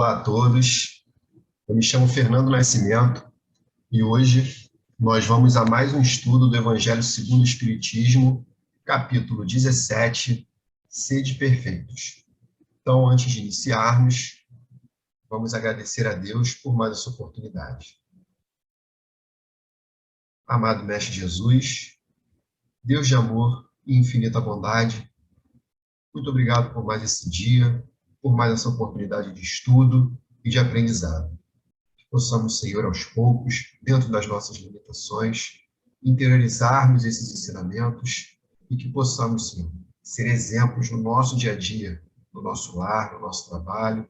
Olá a todos, eu me chamo Fernando Nascimento e hoje nós vamos a mais um estudo do Evangelho segundo o Espiritismo, capítulo 17, Sede Perfeitos. Então, antes de iniciarmos, vamos agradecer a Deus por mais essa oportunidade. Amado Mestre Jesus, Deus de amor e infinita bondade, muito obrigado por mais esse dia, por mais essa oportunidade de estudo e de aprendizado. Que possamos, Senhor, aos poucos, dentro das nossas limitações, interiorizarmos esses ensinamentos e que possamos, Senhor, ser exemplos no nosso dia a dia, no nosso lar, no nosso trabalho,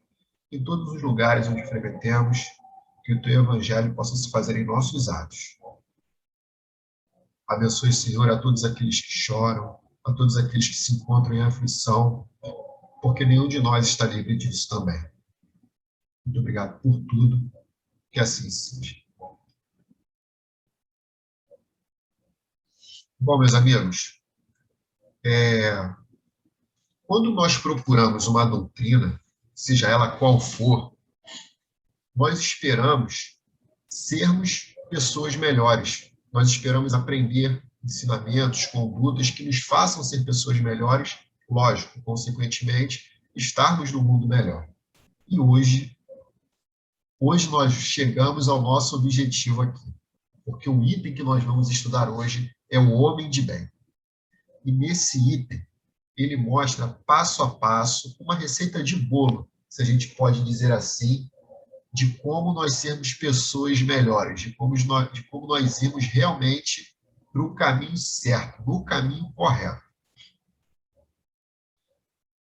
em todos os lugares onde frequentemos, que o Teu Evangelho possa se fazer em nossos atos. Abençoe, Senhor, a todos aqueles que choram, a todos aqueles que se encontram em aflição, porque nenhum de nós está livre disso também. Muito obrigado por tudo, que assim seja. Bom, meus amigos, quando nós procuramos uma doutrina, seja ela qual for, nós esperamos sermos pessoas melhores. Nós esperamos aprender ensinamentos, condutas que nos façam ser pessoas melhores, lógico, consequentemente, estarmos no mundo melhor. E hoje nós chegamos ao nosso objetivo aqui, porque o item que nós vamos estudar hoje é o homem de bem. E nesse item, ele mostra passo a passo uma receita de bolo, se a gente pode dizer assim, de como nós sermos pessoas melhores, de como nós irmos realmente para o caminho certo, no caminho correto.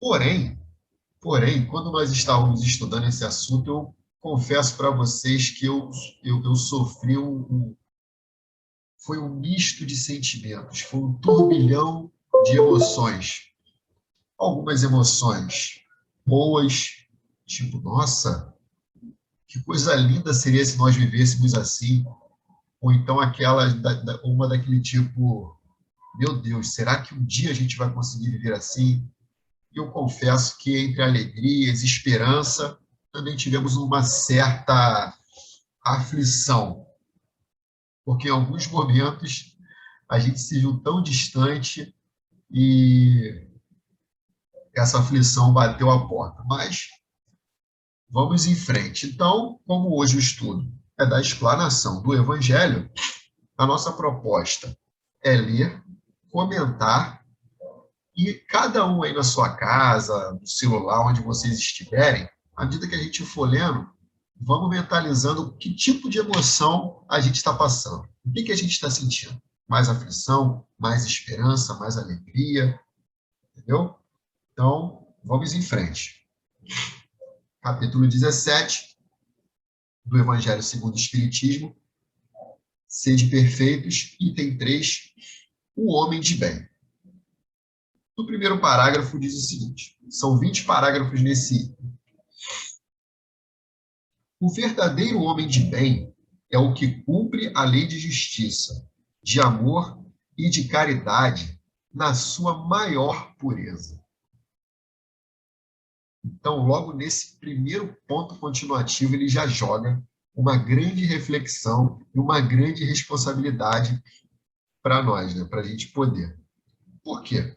Porém, quando nós estávamos estudando esse assunto, eu confesso para vocês que eu sofri foi um misto de sentimentos, foi um turbilhão de emoções. Algumas emoções boas, tipo, nossa, que coisa linda seria se nós vivêssemos assim. Ou então uma daquele tipo, meu Deus, será que um dia a gente vai conseguir viver assim? E eu confesso que entre alegrias, esperança, também tivemos uma certa aflição, porque em alguns momentos a gente se viu tão distante e essa aflição bateu a porta. Mas vamos em frente. Então, como hoje o estudo é da explanação do Evangelho, a nossa proposta é ler, comentar, e cada um aí na sua casa, no celular, onde vocês estiverem, à medida que a gente for lendo, vamos mentalizando que tipo de emoção a gente está passando. O que a gente está sentindo? Mais aflição, mais esperança, mais alegria, entendeu? Então, vamos em frente. Capítulo 17 do Evangelho segundo o Espiritismo, Sede Perfeitos, item 3, o homem de bem. No primeiro parágrafo diz o seguinte, são 20 parágrafos nesse item. O verdadeiro homem de bem é o que cumpre a lei de justiça, de amor e de caridade na sua maior pureza. Então, logo nesse primeiro ponto continuativo, ele já joga uma grande reflexão e uma grande responsabilidade para nós, né? Para a gente poder. Por quê?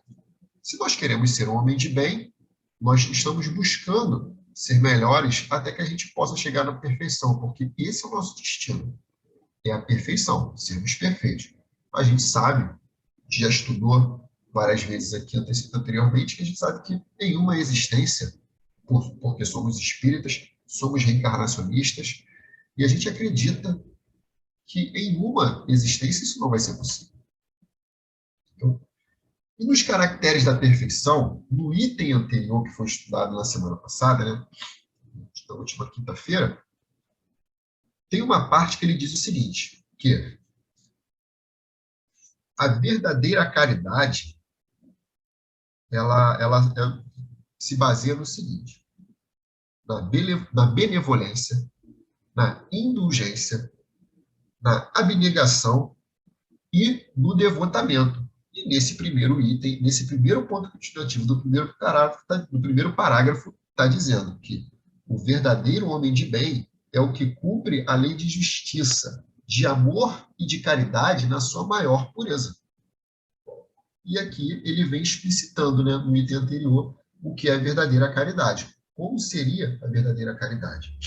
Se nós queremos ser um homem de bem, nós estamos buscando ser melhores até que a gente possa chegar na perfeição, porque esse é o nosso destino. É a perfeição, sermos perfeitos. A gente sabe, já estudou várias vezes aqui anteriormente, que a gente sabe que nenhuma existência, porque somos espíritas, somos reencarnacionistas, e a gente acredita que em uma existência isso não vai ser possível. Então, e nos caracteres da perfeição, no item anterior que foi estudado na semana passada, né, na última quinta-feira, tem uma parte que ele diz o seguinte, que a verdadeira caridade, ela se baseia no seguinte, na benevolência, na indulgência, na abnegação e no devotamento. E nesse primeiro item, nesse primeiro ponto continuativo do primeiro parágrafo, está dizendo que O verdadeiro homem de bem é o que cumpre a lei de justiça, de amor e de caridade na sua maior pureza. E aqui ele vem explicitando, né, no item anterior, o que é a verdadeira caridade. Como seria a verdadeira caridade?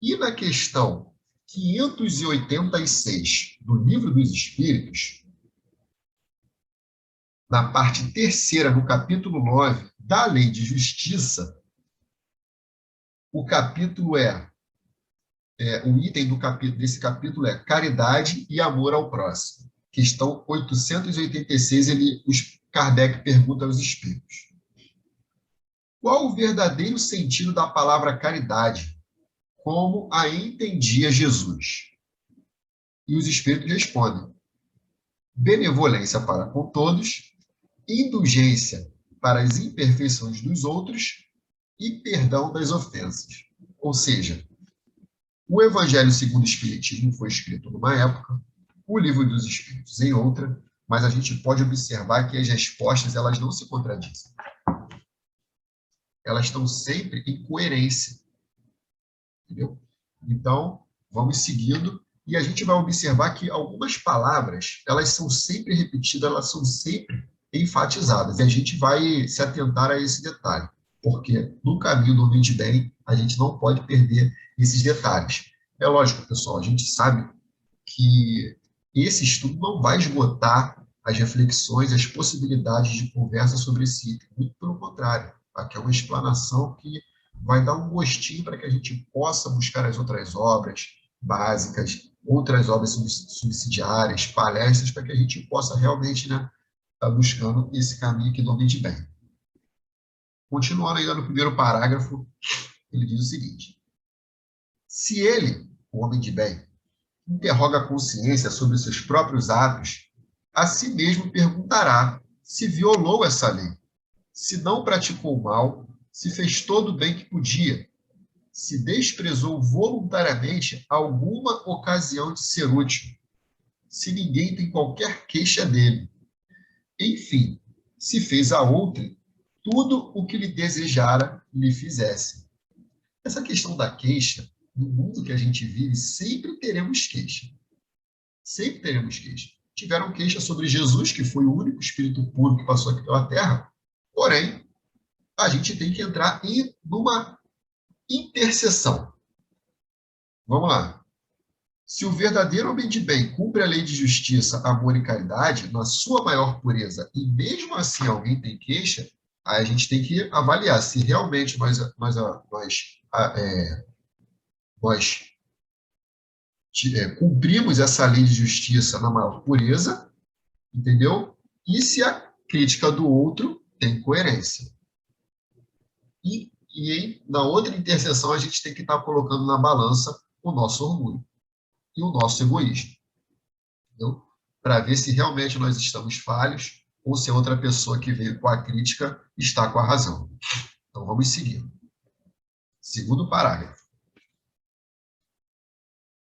E na questão 586 do Livro dos Espíritos, na parte terceira, no capítulo 9 da Lei de Justiça, o capítulo o item desse capítulo é caridade e amor ao próximo. Questão 886, Kardec pergunta aos espíritos: qual o verdadeiro sentido da palavra caridade, como a entendia Jesus? E os espíritos respondem: benevolência para com todos, indulgência para as imperfeições dos outros e perdão das ofensas. Ou seja, o Evangelho segundo o Espiritismo foi escrito numa época, o Livro dos Espíritos em outra, mas a gente pode observar que as respostas elas não se contradizem. Elas estão sempre em coerência. Entendeu? Então, vamos seguindo e a gente vai observar que algumas palavras, elas são sempre repetidas, elas são sempre enfatizadas. E a gente vai se atentar a esse detalhe, porque no caminho do homem de bem, a gente não pode perder esses detalhes. É lógico, pessoal, a gente sabe que esse estudo não vai esgotar as reflexões, as possibilidades de conversa sobre esse item. Muito pelo contrário. Aqui é uma explanação que vai dar um gostinho para que a gente possa buscar as outras obras básicas, outras obras subsidiárias, palestras, para que a gente possa realmente, né, estar buscando esse caminho aqui do homem de bem. Continuando ainda no primeiro parágrafo, ele diz o seguinte: se ele, o homem de bem, interroga a consciência sobre seus próprios atos, a si mesmo perguntará se violou essa lei, se não praticou o mal, se fez todo o bem que podia, se desprezou voluntariamente alguma ocasião de ser útil, se ninguém tem qualquer queixa dele. Enfim, se fez a outrem tudo o que lhe desejara lhe fizesse. Essa questão da queixa, no mundo que a gente vive, sempre teremos queixa. Sempre teremos queixa. Tiveram queixa sobre Jesus, que foi o único espírito puro que passou aqui pela Terra, porém, a gente tem que entrar numa interseção. Vamos lá. Se o verdadeiro homem de bem cumpre a lei de justiça, amor e caridade, na sua maior pureza, e mesmo assim alguém tem queixa, aí a gente tem que avaliar se realmente nós cumprimos essa lei de justiça na maior pureza, entendeu? E se a crítica do outro tem coerência. E na outra interseção, a gente tem que estar colocando na balança o nosso orgulho e o nosso egoísmo, para ver se realmente nós estamos falhos ou se a outra pessoa que veio com a crítica está com a razão. Então, vamos seguir. Segundo parágrafo.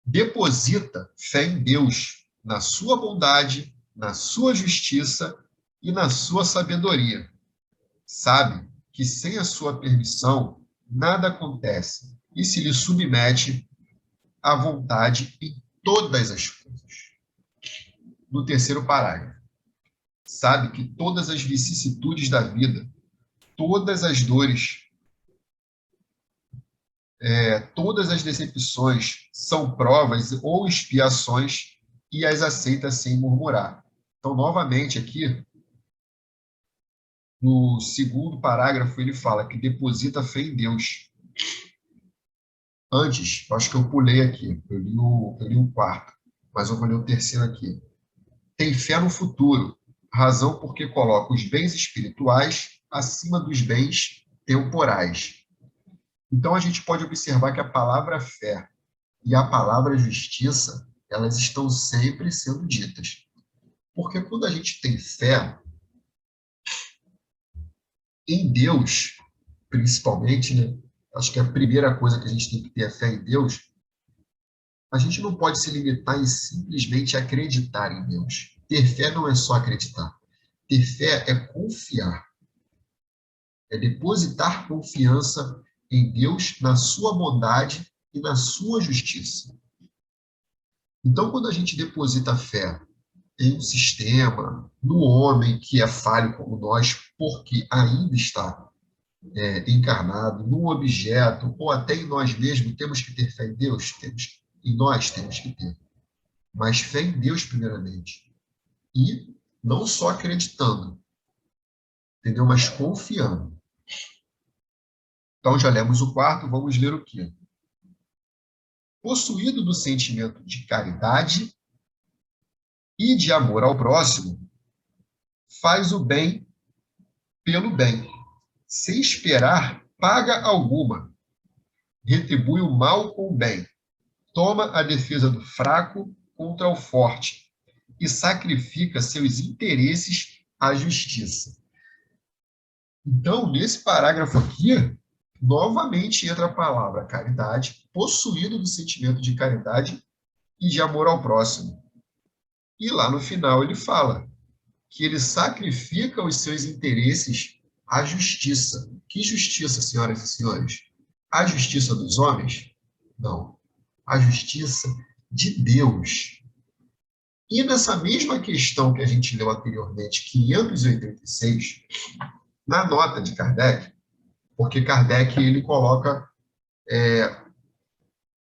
Deposita fé em Deus, na sua bondade, na sua justiça e na sua sabedoria. Sabe que sem a sua permissão nada acontece e se lhe submete à vontade em todas as coisas. No terceiro parágrafo. Sabe que todas as vicissitudes da vida, todas as dores, todas as decepções são provas ou expiações e as aceita sem murmurar. Então, novamente, aqui, no segundo parágrafo, ele fala que deposita fé em Deus. Antes, acho que eu pulei aqui, eu li o quarto, mas eu vou ler o terceiro aqui. Tem fé no futuro, razão porque coloca os bens espirituais acima dos bens temporais. Então, a gente pode observar que a palavra fé e a palavra justiça, elas estão sempre sendo ditas. Porque quando a gente tem fé em Deus, principalmente, né? Acho que a primeira coisa que a gente tem que ter é fé em Deus. A gente não pode se limitar em simplesmente acreditar em Deus. Ter fé não é só acreditar. Ter fé é confiar. É depositar confiança em Deus, na sua bondade e na sua justiça. Então, quando a gente deposita fé em um sistema, no homem que é falho como nós, porque ainda está encarnado, num objeto, ou até em nós mesmos, temos que ter fé em Deus? Em nós temos que ter. Mas fé em Deus, primeiramente. E não só acreditando, entendeu? Mas confiando. Então, já lemos o quarto, vamos ler o quê? Possuído do sentimento de caridade e de amor ao próximo, faz o bem pelo bem, sem esperar paga alguma, retribui o mal com o bem, toma a defesa do fraco contra o forte e sacrifica seus interesses à justiça. Então, nesse parágrafo aqui, novamente entra a palavra caridade, possuído do sentimento de caridade e de amor ao próximo. E lá no final ele fala que ele sacrifica os seus interesses à justiça. Que justiça, senhoras e senhores? A justiça dos homens? Não. A justiça de Deus. E nessa mesma questão que a gente leu anteriormente, 586, na nota de Kardec, porque Kardec ele coloca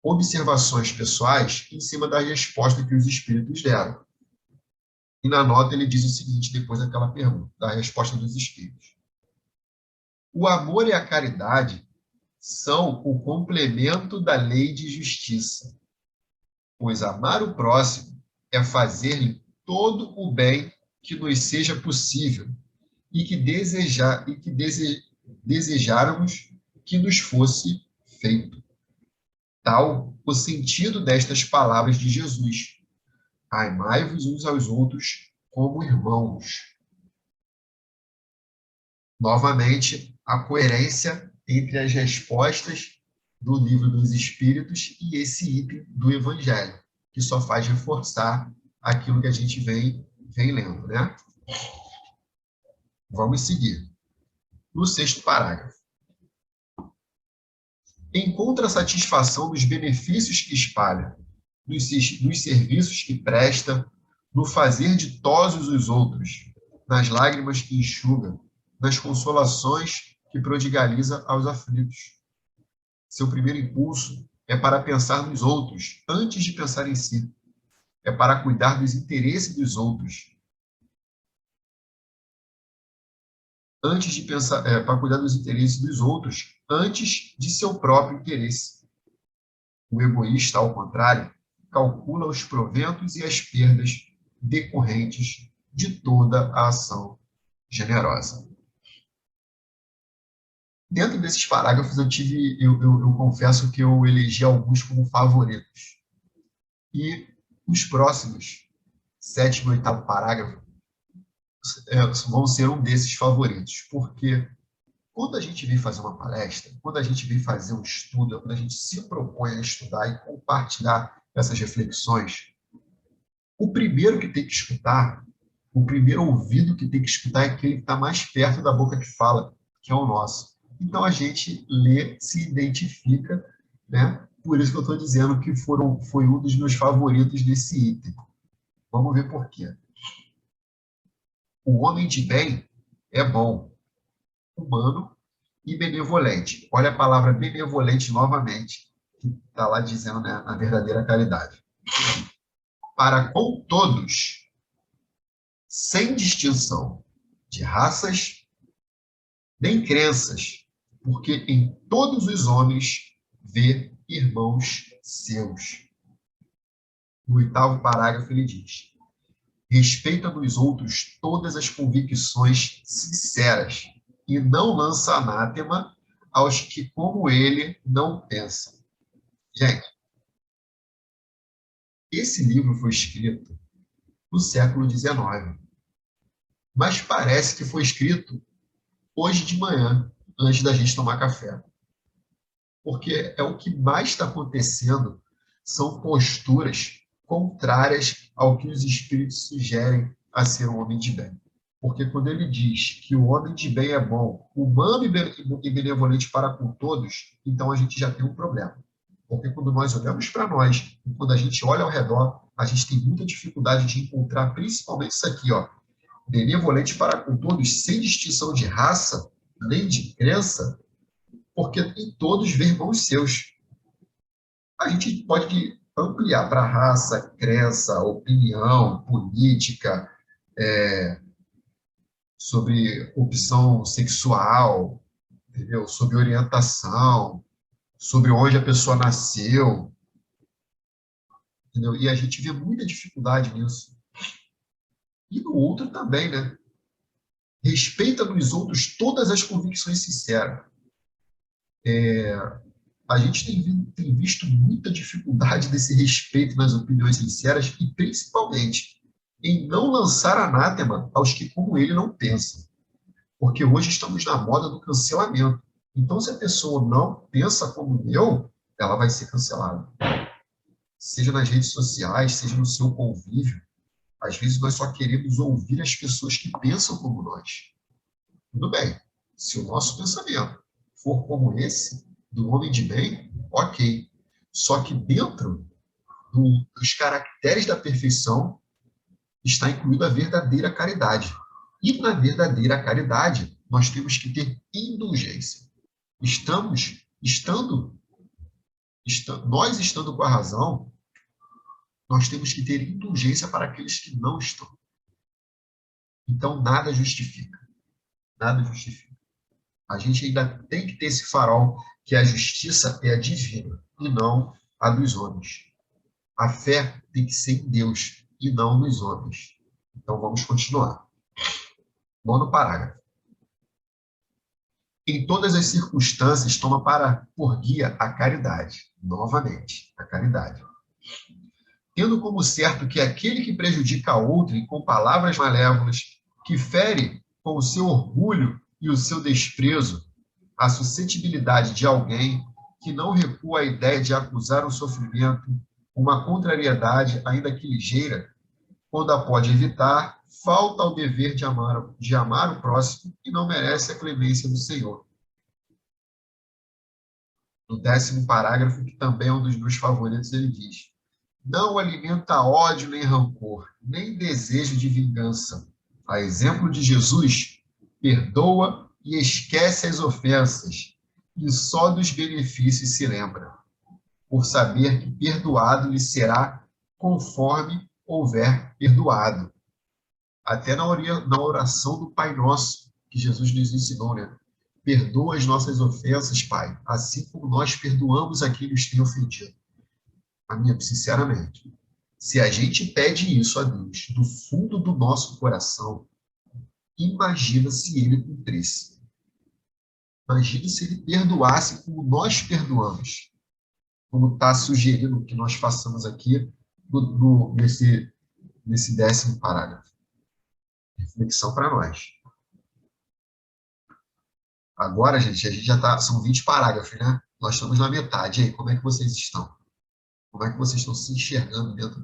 observações pessoais em cima da resposta que os espíritos deram. E na nota ele diz o seguinte, depois daquela pergunta, da resposta dos espíritos. O amor e a caridade são o complemento da lei de justiça, pois amar o próximo é fazer-lhe todo o bem que nos seja possível e que desejáramos que nos fosse feito. Tal o sentido destas palavras de Jesus. Amai-vos uns aos outros como irmãos. Novamente, a coerência entre as respostas do Livro dos Espíritos e esse item do Evangelho, que só faz reforçar aquilo que a gente vem lendo, né? Vamos seguir. No sexto parágrafo. Encontra satisfação nos benefícios que espalha, nos serviços que presta, no fazer ditosos os outros, nas lágrimas que enxuga, nas consolações que prodigaliza aos aflitos. Seu primeiro impulso é para pensar nos outros, antes de pensar em si. É para cuidar dos interesses dos outros, antes de pensar, para cuidar dos interesses dos outros, antes de seu próprio interesse. O egoísta, ao contrário, calcula os proventos e as perdas decorrentes de toda a ação generosa. Dentro desses parágrafos, eu confesso que eu elegi alguns como favoritos. E os próximos, sétimo e oitavo parágrafo, vão ser um desses favoritos, porque quando a gente vem fazer uma palestra, quando a gente vem fazer um estudo, quando a gente se propõe a estudar e compartilhar essas reflexões, o primeiro que tem que escutar, o primeiro ouvido que tem que escutar é aquele que está mais perto da boca que fala, que é o nosso. Então a gente lê, se identifica, né? Por isso que eu estou dizendo que foi um dos meus favoritos desse item. Vamos ver por quê. O homem de bem é bom, humano e benevolente. Olha a palavra benevolente novamente, que está lá dizendo, né, a verdadeira caridade. Para com todos, sem distinção de raças nem crenças, porque em todos os homens vê irmãos seus. No oitavo parágrafo ele diz: respeita nos outros todas as convicções sinceras e não lança anátema aos que, como ele, não pensam. Gente, esse livro foi escrito no século XIX, mas parece que foi escrito hoje de manhã, antes da gente tomar café. Porque é o que mais está acontecendo, são posturas contrárias ao que os espíritos sugerem a ser um homem de bem. Porque quando ele diz que o homem de bem é bom, humano e benevolente para com todos, então a gente já tem um problema. Porque quando nós olhamos para nós, e quando a gente olha ao redor, a gente tem muita dificuldade de encontrar principalmente isso aqui, ó, benevolente para com todos, sem distinção de raça, nem de crença, porque em todos ver irmãos seus. A gente pode ampliar para raça, crença, opinião, política, sobre opção sexual, entendeu? Sobre orientação, sobre onde a pessoa nasceu, entendeu? E a gente vê muita dificuldade nisso. E no outro também, né? Respeita nos outros todas as convicções sinceras. A gente tem visto muita dificuldade desse respeito nas opiniões sinceras e, principalmente, em não lançar anátema aos que, como ele, não pensam. Porque hoje estamos na moda do cancelamento. Então, se a pessoa não pensa como eu, ela vai ser cancelada. Seja nas redes sociais, seja no seu convívio. Às vezes, nós só queremos ouvir as pessoas que pensam como nós. Tudo bem. Se o nosso pensamento for como esse, do homem de bem, ok. Só que dentro dos caracteres da perfeição está incluída a verdadeira caridade. E na verdadeira caridade, nós temos que ter indulgência. Nós estando com a razão, nós temos que ter indulgência para aqueles que não estão. Então, nada justifica. Nada justifica. A gente ainda tem que ter esse farol que a justiça é a divina e não a dos homens. A fé tem que ser em Deus e não nos homens. Então, vamos continuar. 9º parágrafo. Em todas as circunstâncias, toma por guia a caridade. Novamente, a caridade. Tendo como certo que aquele que prejudica a outrem com palavras malévolas, que fere com o seu orgulho e o seu desprezo a suscetibilidade de alguém, que não recua à ideia de acusar um sofrimento, uma contrariedade, ainda que ligeira, quando a pode evitar, falta ao dever de amar o próximo e não merece a clemência do Senhor. No 10º parágrafo, que também é um dos meus favoritos, ele diz: não alimenta ódio nem rancor, nem desejo de vingança. A exemplo de Jesus, perdoa e esquece as ofensas, e só dos benefícios se lembra, por saber que perdoado lhe será conforme houver perdoado. Até na oração do Pai Nosso, que Jesus nos ensinou, né? Perdoa as nossas ofensas, Pai, assim como nós perdoamos a quem nos tem ofendido. Amigo, sinceramente, se a gente pede isso a Deus do fundo do nosso coração, imagina se ele cumprisse. Imagina se ele perdoasse como nós perdoamos, como está sugerindo que nós façamos aqui nesse 10º parágrafo. Reflexão para nós. Agora, gente, a gente já está, são 20 parágrafos, né? Nós estamos na metade. E aí, como é que vocês estão? Como é que vocês estão se enxergando dentro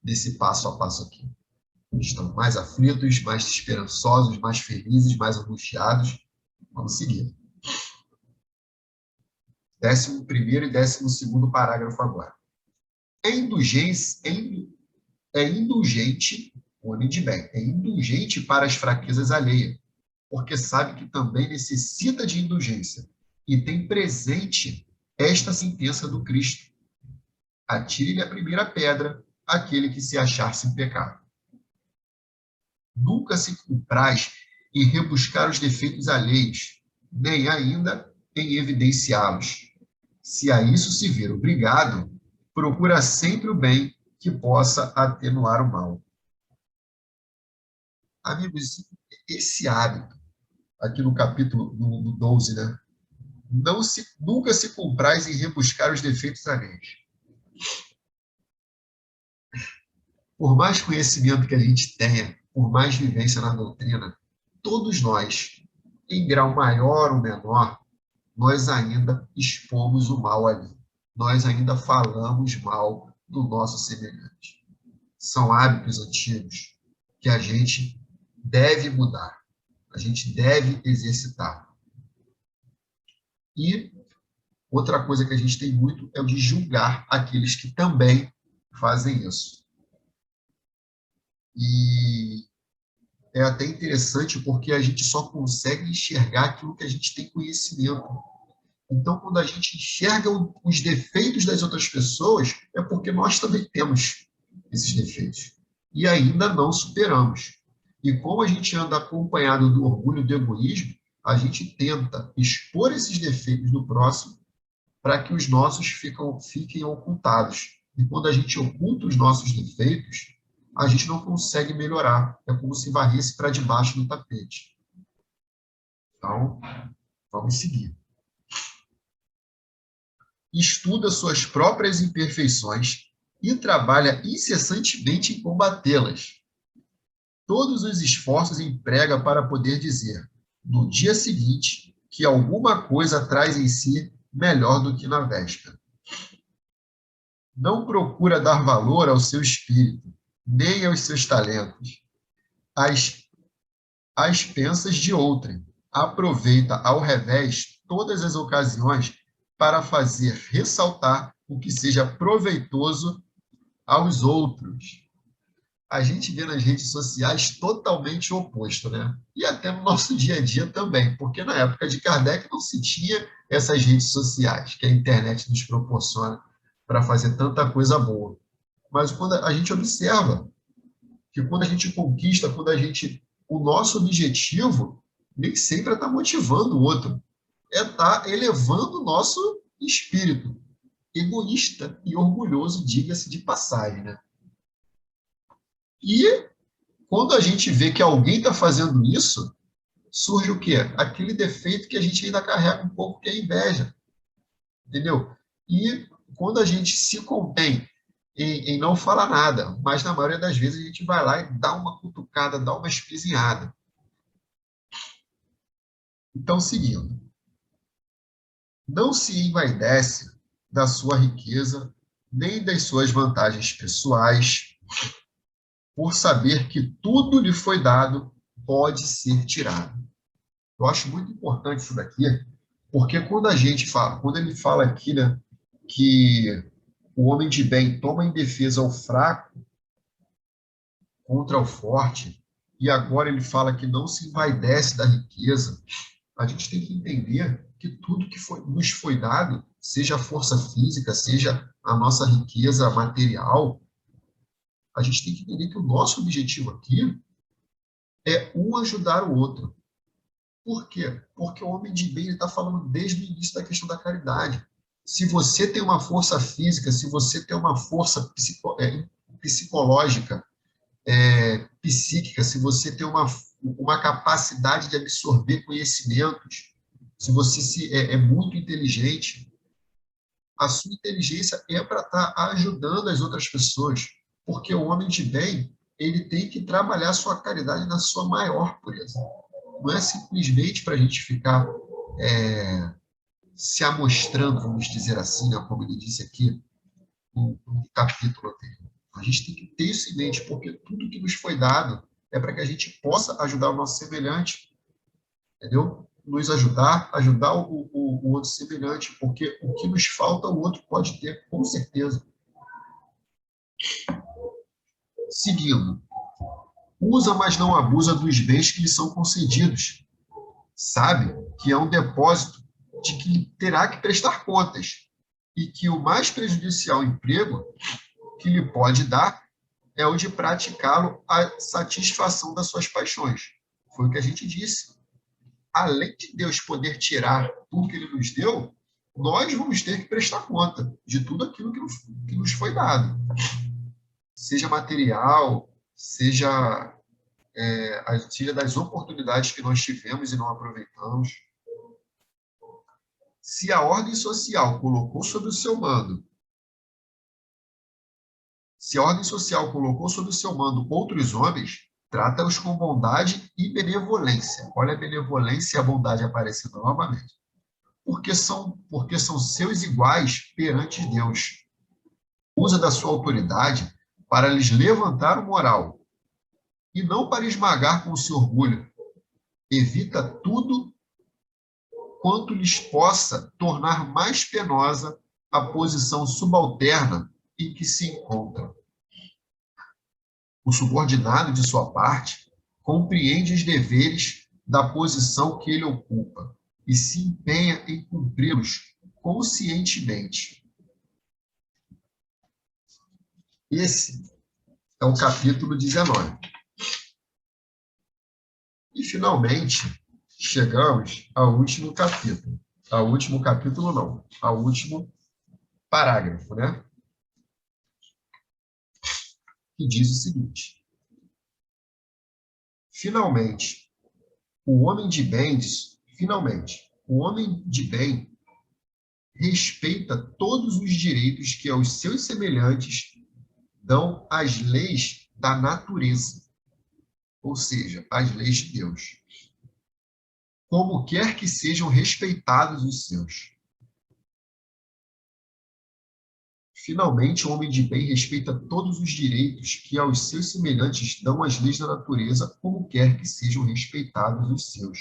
desse passo a passo aqui? Estão mais aflitos, mais esperançosos, mais felizes, mais angustiados? Vamos seguir. 11º e 12º parágrafo agora. É indulgente, homem de bem, é indulgente para as fraquezas alheias, porque sabe que também necessita de indulgência e tem presente esta sentença do Cristo: atire-lhe a primeira pedra aquele que se achar sem pecado. Nunca se compraz em rebuscar os defeitos alheios, nem ainda em evidenciá-los. Se a isso se ver obrigado, procura sempre o bem que possa atenuar o mal. Amigos, esse hábito, aqui no capítulo no 12, né? Nunca se compraz em rebuscar os defeitos alheios. Por mais conhecimento que a gente tenha, por mais vivência na doutrina, todos nós, em grau maior ou menor, nós ainda expomos o mal ali. Nós ainda falamos mal do nosso semelhante. São hábitos antigos que a gente deve mudar, a gente deve exercitar. E outra coisa que a gente tem muito é o de julgar aqueles que também fazem isso. E é até interessante porque a gente só consegue enxergar aquilo que a gente tem conhecimento. Então, quando a gente enxerga os defeitos das outras pessoas, é porque nós também temos esses defeitos. E ainda não superamos. E como a gente anda acompanhado do orgulho e do egoísmo, a gente tenta expor esses defeitos do próximo para que os nossos fiquem ocultados. E quando a gente oculta os nossos defeitos, a gente não consegue melhorar. É como se varresse para debaixo do tapete. Então, vamos seguir. Estuda suas próprias imperfeições e trabalha incessantemente em combatê-las. Todos os esforços emprega para poder dizer, no dia seguinte, que alguma coisa traz em si melhor do que na véspera. Não procura dar valor ao seu espírito, nem aos seus talentos, às expensas de outrem. Aproveita ao revés todas as ocasiões para fazer ressaltar o que seja proveitoso aos outros. A gente vê nas redes sociais totalmente o oposto, né? E até no nosso dia a dia também, porque na época de Kardec não se tinha essas redes sociais que a internet nos proporciona para fazer tanta coisa boa. Mas quando a gente observa que quando a gente conquista, o nosso objetivo nem sempre é estar motivando o outro, é estar elevando o nosso espírito, egoísta e orgulhoso, diga-se de passagem, né? E quando a gente vê que alguém está fazendo isso, surge o quê? Aquele defeito que a gente ainda carrega um pouco, que é a inveja. Entendeu? E quando a gente se contém em não falar nada, mas na maioria das vezes a gente vai lá e dá uma cutucada, dá uma espizinhada. Então, seguindo. Não se envaidece da sua riqueza, nem das suas vantagens pessoais, por saber que tudo lhe foi dado, pode ser tirado. Eu acho muito importante isso daqui, porque quando ele fala aqui, né, que o homem de bem toma em defesa o fraco contra o forte, e agora ele fala que não se envaidece da riqueza, a gente tem que entender que tudo que nos foi dado, seja a força física, seja a nossa riqueza material, a gente tem que entender que o nosso objetivo aqui é um ajudar o outro. Por quê? Porque o homem de bem está falando desde o início da questão da caridade. Se você tem uma força física, se você tem uma força psicológica, psíquica, se você tem uma capacidade de absorver conhecimentos, se você é muito inteligente, a sua inteligência é para estar ajudando as outras pessoas, porque o homem de bem, ele tem que trabalhar a sua caridade na sua maior pureza. Não é simplesmente para a gente ficar se amostrando, vamos dizer assim, né, como ele disse aqui no capítulo anterior. A gente tem que ter isso em mente, porque tudo que nos foi dado é para que a gente possa ajudar o nosso semelhante, entendeu? Nos ajudar o outro semelhante, porque o que nos falta, o outro pode ter, com certeza. Seguindo. Usa, mas não abusa dos bens que lhe são concedidos. Sabe que é um depósito de que terá que prestar contas e que o mais prejudicial emprego que lhe pode dar é o de praticá-lo à satisfação das suas paixões. Foi o que a gente disse. Além de Deus poder tirar tudo que ele nos deu, nós vamos ter que prestar conta de tudo aquilo que nos foi dado. Seja material, seja das oportunidades que nós tivemos e não aproveitamos. Se a ordem social colocou sob o seu mando outros homens, trata-os com bondade e benevolência. Olha a benevolência e a bondade aparecendo novamente. Porque são seus iguais perante Deus. Usa da sua autoridade para lhes levantar o moral e não para esmagar com o seu orgulho. Evita tudo quanto lhes possa tornar mais penosa a posição subalterna em que se encontram. O subordinado, de sua parte, compreende os deveres da posição que ele ocupa e se empenha em cumpri-los conscientemente. Esse é o capítulo 19. E, finalmente, chegamos ao último capítulo. Ao último capítulo, não. Ao último parágrafo, né? Que diz o seguinte: finalmente, o homem de bem respeita todos os direitos que aos seus semelhantes dão as leis da natureza, ou seja, as leis de Deus, como quer que sejam respeitados os seus. Finalmente, o homem de bem respeita todos os direitos que aos seus semelhantes dão as leis da natureza, como quer que sejam respeitados os seus.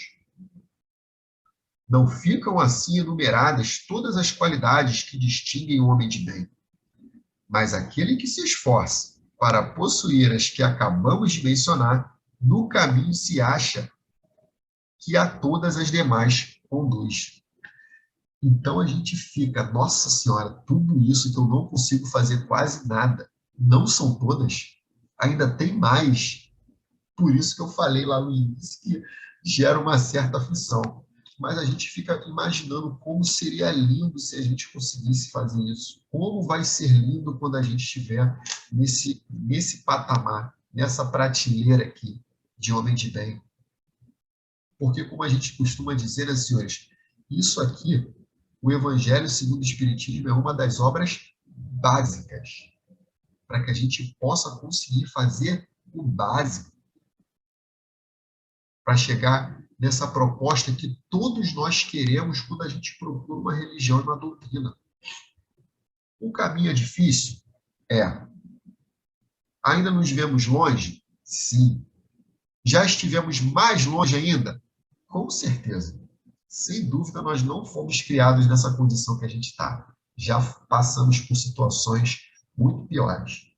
Não ficam assim enumeradas todas as qualidades que distinguem o homem de bem, mas aquele que se esforça para possuir as que acabamos de mencionar, no caminho se acha que a todas as demais conduz. Então a gente fica, nossa senhora, tudo isso que eu não consigo fazer quase nada, não são todas, ainda tem mais. Por isso que eu falei lá no início que gera uma certa aflição. Mas a gente fica imaginando como seria lindo se a gente conseguisse fazer isso. Como vai ser lindo quando a gente estiver nesse patamar, nessa prateleira aqui de homem de bem. Porque, como a gente costuma dizer, né, senhores, isso aqui, o Evangelho segundo o Espiritismo, é uma das obras básicas para que a gente possa conseguir fazer o básico para chegar nessa proposta que todos nós queremos quando a gente procura uma religião e uma doutrina. O caminho é difícil? É. Ainda nos vemos longe? Sim. Já estivemos mais longe ainda? Com certeza. Sem dúvida, nós não fomos criados nessa condição que a gente está. Já passamos por situações muito piores.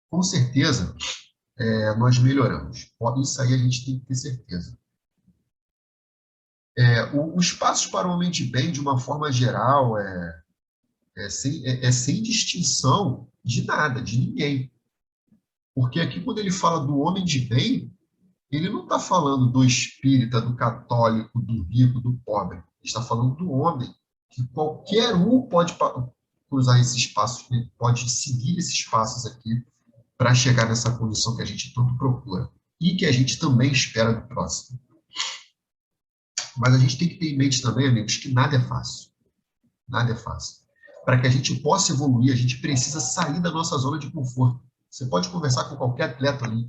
Com certeza, nós melhoramos. Isso aí a gente tem que ter certeza. Os passos para o homem de bem, de uma forma geral, sem distinção de nada, de ninguém. Porque aqui, quando ele fala do homem de bem, ele não está falando do espírita, do católico, do rico, do pobre. Ele está falando do homem, que qualquer um pode cruzar esses passos, pode seguir esses passos aqui para chegar nessa condição que a gente tanto procura e que a gente também espera do próximo. Mas a gente tem que ter em mente também, amigos, que nada é fácil. Nada é fácil. Para que a gente possa evoluir, a gente precisa sair da nossa zona de conforto. Você pode conversar com qualquer atleta ali.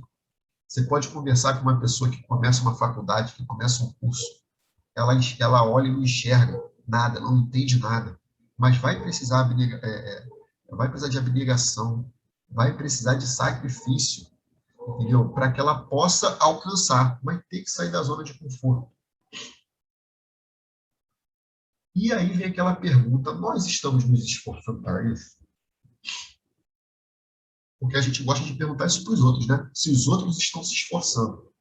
Você pode conversar com uma pessoa que começa uma faculdade, que começa um curso. Ela olha e não enxerga nada, não entende nada. Mas vai precisar de abnegação, vai precisar de sacrifício, entendeu? Para que ela possa alcançar. Vai ter que sair da zona de conforto. E aí vem aquela pergunta, nós estamos nos esforçando para isso? Porque a gente gosta de perguntar isso para os outros, né? Se os outros estão se esforçando.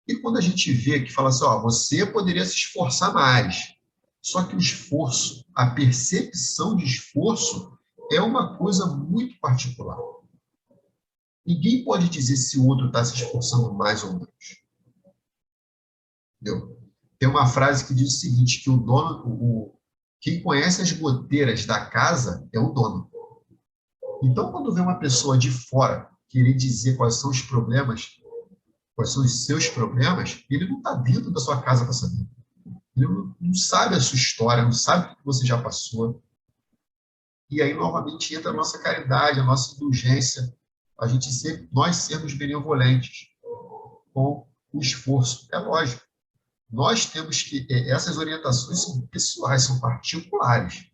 E quando a gente vê que fala assim, ó, você poderia se esforçar mais, só que o esforço, a percepção de esforço é uma coisa muito particular. Ninguém pode dizer se o outro está se esforçando mais ou menos. Entendeu? Tem uma frase que diz o seguinte, que quem conhece as goteiras da casa é o dono. Então, quando vem uma pessoa de fora querer dizer quais são os problemas, quais são os seus problemas, ele não está dentro da sua casa para saber. Ele não sabe a sua história, não sabe o que você já passou. E aí, novamente, entra a nossa caridade, a nossa indulgência, nós sermos benevolentes com o esforço. É lógico. Nós temos que... essas orientações são pessoais, são particulares.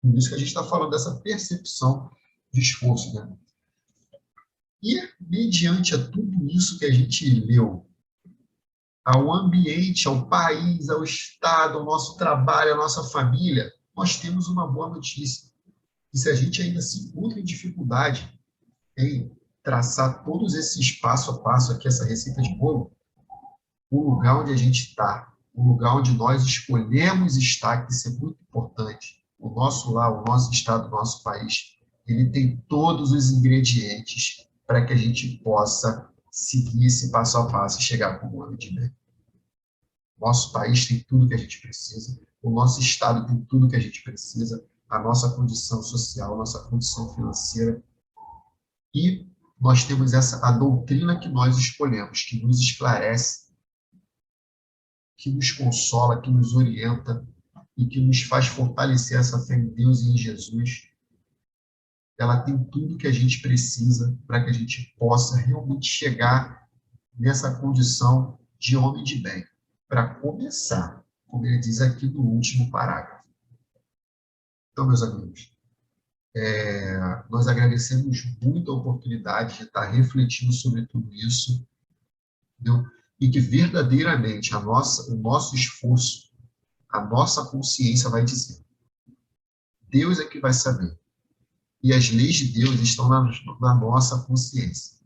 Por isso que a gente está falando dessa percepção de esforço, né? E, mediante a tudo isso que a gente leu, ao ambiente, ao país, ao Estado, ao nosso trabalho, à nossa família, nós temos uma boa notícia. E se a gente ainda se encontra em dificuldade em traçar todos esses passo a passo aqui, essa receita de bolo, o lugar onde a gente está, o lugar onde nós escolhemos estar, que isso é muito importante, o nosso lar, o nosso estado, o nosso país, ele tem todos os ingredientes para que a gente possa seguir esse passo a passo e chegar com o ano de bem. Nosso país tem tudo que a gente precisa, o nosso estado tem tudo que a gente precisa, a nossa condição social, a nossa condição financeira. E nós temos a doutrina que nós escolhemos, que nos esclarece, que nos consola, que nos orienta e que nos faz fortalecer essa fé em Deus e em Jesus. Ela tem tudo que a gente precisa para que a gente possa realmente chegar nessa condição de homem de bem. Para começar, como ele diz aqui no último parágrafo. Então, meus amigos, nós agradecemos muito a oportunidade de estar refletindo sobre tudo isso, entendeu? E que verdadeiramente o nosso esforço, a nossa consciência vai dizer. Deus é que vai saber. E as leis de Deus estão na nossa consciência.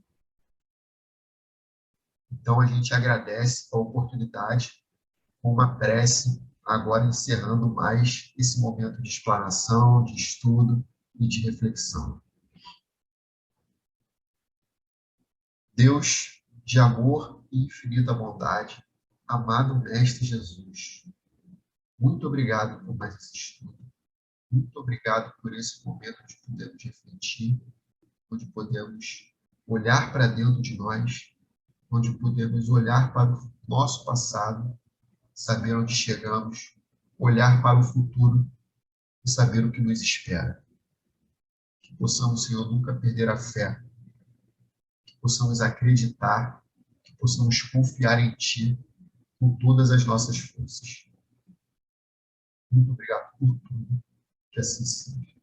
Então, a gente agradece a oportunidade com uma prece, agora encerrando mais esse momento de explanação, de estudo e de reflexão. Deus de amor e infinita bondade, amado Mestre Jesus, muito obrigado por mais esse estudo. Muito obrigado por esse momento de podermos refletir, onde podemos olhar para dentro de nós, onde podemos olhar para o nosso passado, saber onde chegamos, olhar para o futuro e saber o que nos espera. Que possamos, Senhor, nunca perder a fé, que possamos acreditar, que possamos confiar em Ti com todas as nossas forças. Muito obrigado por tudo. Que assim seja.